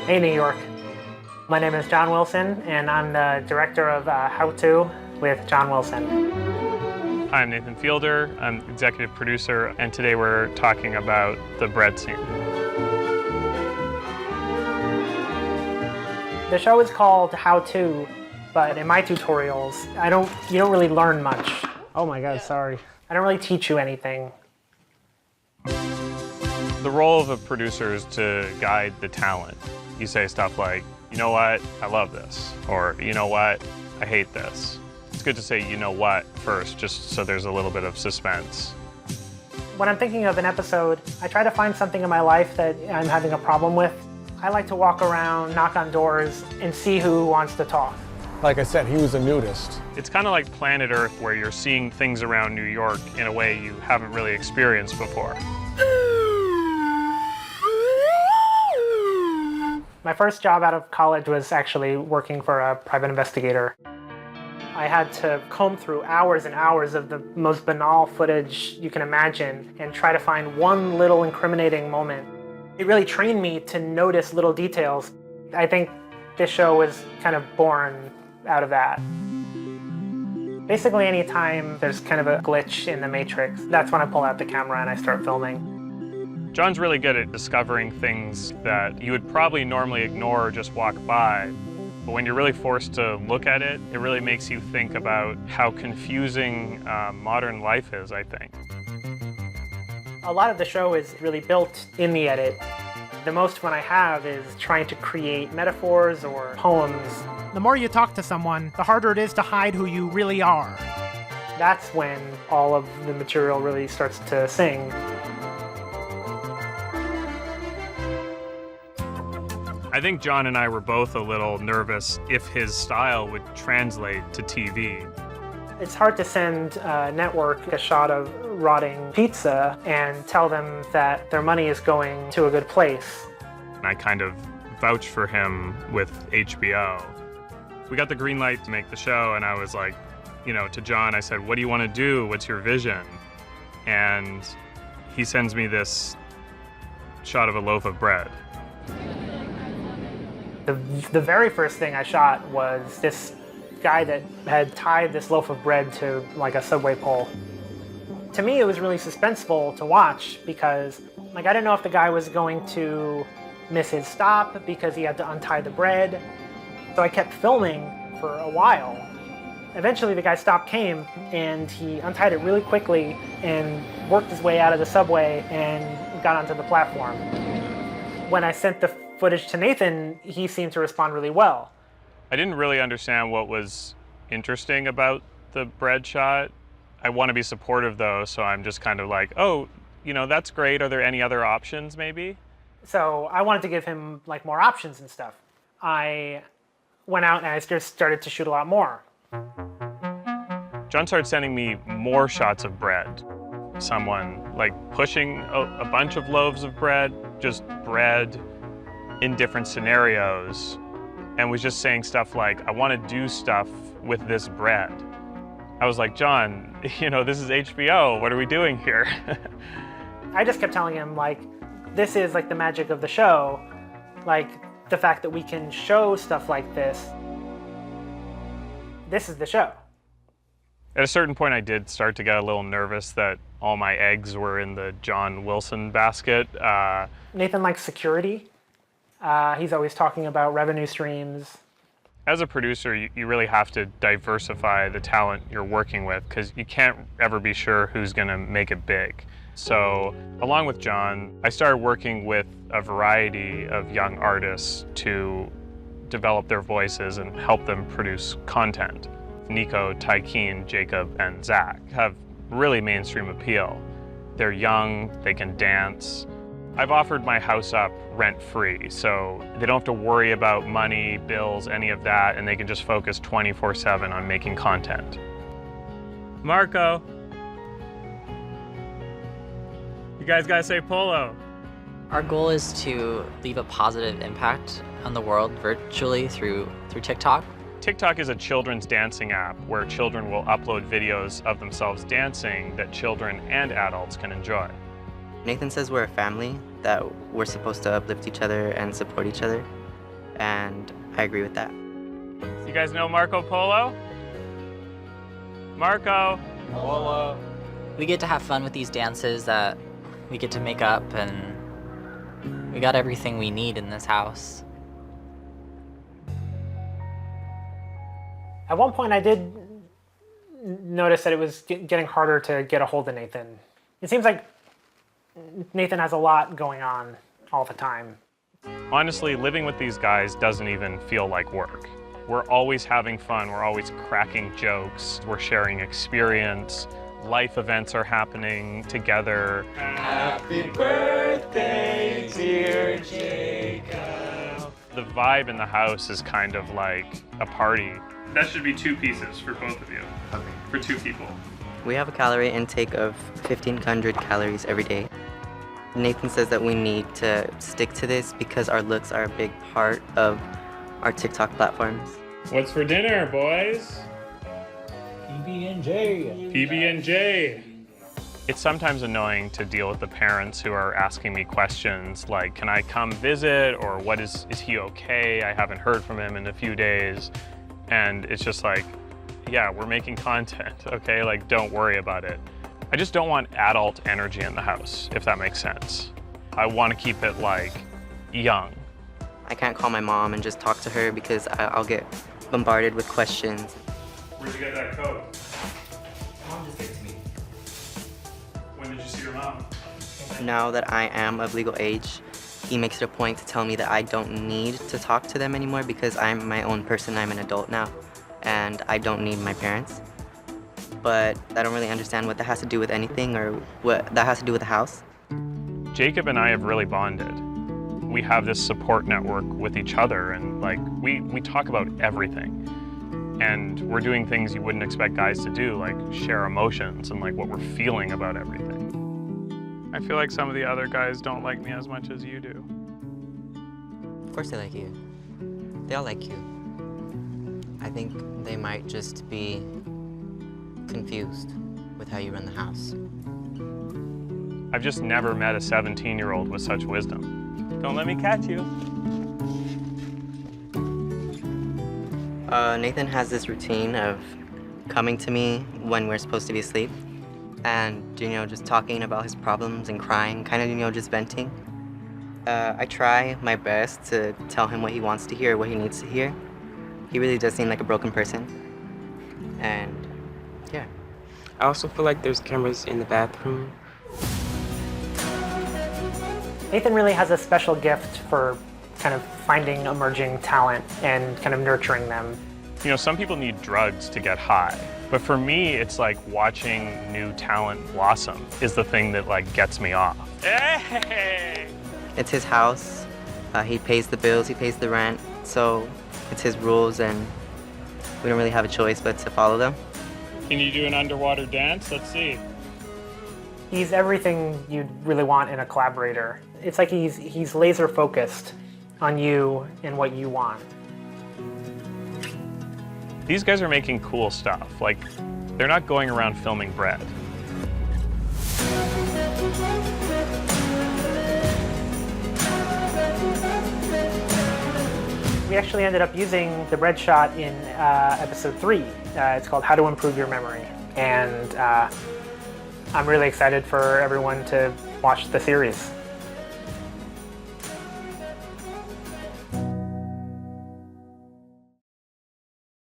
Hey, New York. My name is John Wilson, and I'm the director of How To with John Wilson. I'm Nathan Fielder. I'm executive producer, and today we're talking about the bread scene. The show is called How To, but in my tutorials, you don't really learn much. Oh my God, sorry. I don't really teach you anything. The role of a producer is to guide the talent. You say stuff like, you know what, I love this, or you know what, I hate this. It's good to say you know what first, just so there's a little bit of suspense. When I'm thinking of an episode, I try to find something in my life that I'm having a problem with. I like to walk around, knock on doors, and see who wants to talk. Like I said, he was a nudist. It's kind of like Planet Earth, where you're seeing things around New York in a way you haven't really experienced before. My first job out of college was actually working for a private investigator. I had to comb through hours and hours of the most banal footage you can imagine and try to find one little incriminating moment. It really trained me to notice little details. I think this show was kind of born out of that. Basically, anytime there's kind of a glitch in the matrix, that's when I pull out the camera and I start filming. John's really good at discovering things that you would probably normally ignore or just walk by. But when you're really forced to look at it, it really makes you think about how confusing modern life is, I think. A lot of the show is really built in the edit. The most fun I have is trying to create metaphors or poems. The more you talk to someone, the harder it is to hide who you really are. That's when all of the material really starts to sing. I think John and I were both a little nervous if his style would translate to TV. It's hard to send a network a shot of rotting pizza and tell them that their money is going to a good place. I kind of vouched for him with HBO. We got the green light to make the show, and I was like, to John, I said, what do you want to do? What's your vision? And he sends me this shot of a loaf of bread. The very first thing I shot was this guy that had tied this loaf of bread to like a subway pole. To me, it was really suspenseful to watch because I didn't know if the guy was going to miss his stop because he had to untie the bread. So I kept filming for a while. Eventually the guy's stop came and he untied it really quickly and worked his way out of the subway and got onto the platform. When I sent the footage to Nathan, he seemed to respond really well. I didn't really understand what was interesting about the bread shot. I want to be supportive though, so I'm just kind of like, oh, that's great. Are there any other options maybe? So I wanted to give him more options and stuff. I went out and I just started to shoot a lot more. John started sending me more shots of bread. Someone pushing a bunch of loaves of bread, just bread in different scenarios, and was just saying stuff like, I want to do stuff with this bread. I was like, John, this is HBO. What are we doing here? I just kept telling him, this is the magic of the show. The fact that we can show stuff like this. This is the show. At a certain point, I did start to get a little nervous that all my eggs were in the John Wilson basket. Nathan likes security. He's always talking about revenue streams. As a producer, you really have to diversify the talent you're working with because you can't ever be sure who's going to make it big. So along with John, I started working with a variety of young artists to develop their voices and help them produce content. Nico, Tykeem, Jacob, and Zach have really mainstream appeal. They're young, they can dance. I've offered my house up rent-free, so they don't have to worry about money, bills, any of that, and they can just focus 24/7 on making content. Marco, you guys gotta say polo. Our goal is to leave a positive impact on the world virtually through TikTok. TikTok is a children's dancing app where children will upload videos of themselves dancing that children and adults can enjoy. Nathan says we're a family, that we're supposed to uplift each other and support each other. and I agree with that. You guys know Marco Polo? Marco! We get to have fun with these dances that we get to make up, and we got everything we need in this house. At one point, I did notice that it was getting harder to get a hold of Nathan. It seems like Nathan has a lot going on all the time. Honestly, living with these guys doesn't even feel like work. We're always having fun, we're always cracking jokes, we're sharing experience, life events are happening together. Happy birthday, dear Jacob. The vibe in the house is kind of like a party. That should be 2 pieces for both of you. Okay. For 2 people. We have a calorie intake of 1,500 calories every day. Nathan says that we need to stick to this because our looks are a big part of our TikTok platforms. What's for dinner, boys? PB&J. PB&J. It's sometimes annoying to deal with the parents who are asking me questions like, can I come visit? Or what is he okay? I haven't heard from him in a few days. And it's just like, yeah, we're making content, okay? Like, don't worry about it. I just don't want adult energy in the house, if that makes sense. I want to keep it, like, young. I can't call my mom and just talk to her because I'll get bombarded with questions. Where'd you get that coat? Mom just gave it to me. When did you see your mom? Now that I am of legal age, he makes it a point to tell me that I don't need to talk to them anymore because I'm my own person. I'm an adult now, and I don't need my parents. But I don't really understand what that has to do with anything or what that has to do with the house. Jacob and I have really bonded. We have this support network with each other, and like we talk about everything. And we're doing things you wouldn't expect guys to do, like share emotions and like what we're feeling about everything. I feel like some of the other guys don't like me as much as you do. Of course they like you. They all like you. I think they might just be confused with how you run the house. I've just never met a 17-year-old with such wisdom. Don't let me catch you. Nathan has this routine of coming to me when we're supposed to be asleep and, just talking about his problems and crying, kind of, just venting. I try my best to tell him what he wants to hear, what he needs to hear. He really does seem like a broken person. And, yeah. I also feel like there's cameras in the bathroom. Nathan really has a special gift for kind of finding emerging talent and kind of nurturing them. Some people need drugs to get high, but for me, it's like watching new talent blossom is the thing that like gets me off. Hey! It's his house. He pays the bills, he pays the rent, so it's his rules and we don't really have a choice but to follow them. Can you do an underwater dance? Let's see. He's everything you'd really want in a collaborator. It's like he's laser focused on you and what you want. These guys are making cool stuff. Like, they're not going around filming bread. We actually ended up using the bread shot in episode 3. It's called How to Improve Your Memory. And I'm really excited for everyone to watch the series.